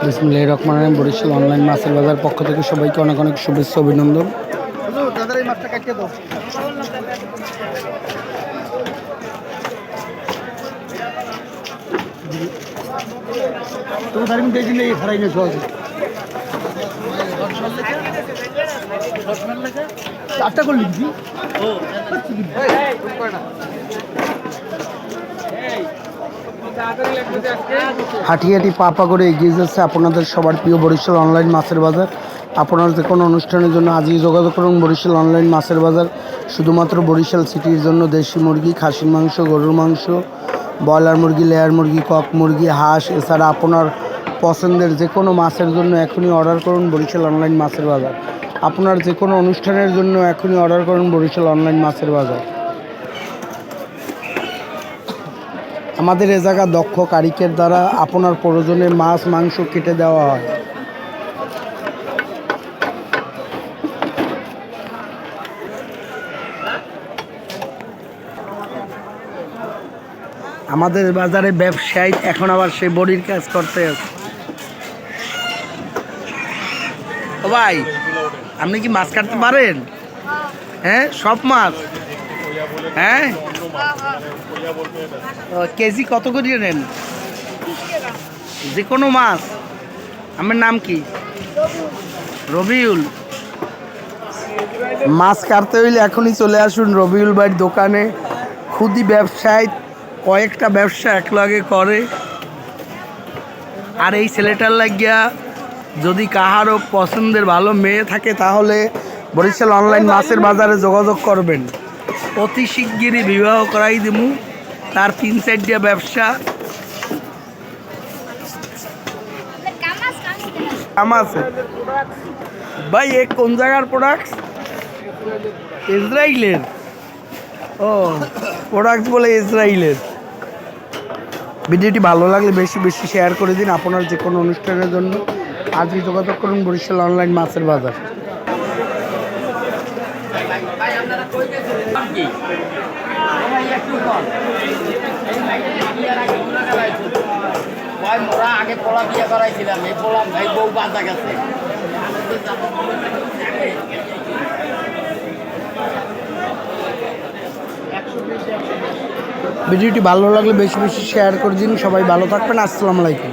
বিসমিল্লাহির রহমানির রহিম। বরিশাল অনলাইন মাছের বাজার পক্ষ থেকে সবাইকে অনেক অনেক শুভেচ্ছা অভিনন্দন। দাদার এই মাছটা কাটিয়ে দাও। তুমি তার মধ্যে দিলে ফরাই নিয়ে চলছে চারটা করে লিখবি। হাঁটি হাঁটি পা করে এগিয়ে যাচ্ছে আপনাদের সবার প্রিয় বরিশাল অনলাইন মাছের বাজার। আপনার যে কোনো অনুষ্ঠানের জন্য আজই যোগাযোগ করুন বরিশাল অনলাইন মাছের বাজার। শুধুমাত্র বরিশাল সিটির জন্য দেশি মুরগি, খাসির মাংস, গরুর মাংস, ব্রয়লার মুরগি, লেয়ার মুরগি, কক মুরগি, হাঁস, এছাড়া আপনার পছন্দের যে কোনো মাছের জন্য এখনই অর্ডার করুন বরিশাল অনলাইন মাছের বাজার। আপনার যে কোনো অনুষ্ঠানের জন্য এখনই অর্ডার করুন বরিশাল অনলাইন মাছের বাজার। আমাদের এ জায়গা দক্ষ কারিগরের দ্বারা আপনার প্রয়োজনে মাছ মাংস কেটে দেওয়া হয়। আমাদের বাজারে ব্যবসায়ী এখন আবার সেই বডির কাজ করতে আছে। ও ভাই, আপনি কি মাছ কাটতে পারেন? হ্যাঁ, সব মাছ? হ্যাঁ, কেজি কত করে নেন? যে কোনো মাছ? আমার নাম কি? রবিউল। মাছ কাটতে হইলে এখনই চলে আসুন রবিউল ভাইয়ের দোকানে। খুদি ব্যবসায় কয়েকটা ব্যবসা একলগে করে। আর এই ছেলেটার লাগিয়া যদি কাহারও পছন্দের ভালো মেয়ে থাকে তাহলে বরিশাল অনলাইন মাছের বাজারে যোগাযোগ করবেন। অতি শিগগিরই বিবাহ করাই দেবো। তার 3-4টা ব্যবসা কাম আছে। ভাই এ কোন জায়গার প্রোডাক্ট? ইসরায়েলের? ও, প্রোডাক্ট বলে ইসরায়েলের। ভিডিওটি ভালো লাগলে বেশি বেশি শেয়ার করে দিন আপনার যে কোনো অনুষ্ঠানের জন্য। আজই যোগাযোগ করুন বরিশাল অনলাইন মাছের বাজার। আগে পোলা বিয়ে করাইছিলাম, এই পোলা ভাই বউ বাঁচা গেছে। ভিডিওটি ভালো লাগলে বেশি বেশি শেয়ার করে দিন। সবাই ভালো থাকবেন। আসসালামু আলাইকুম।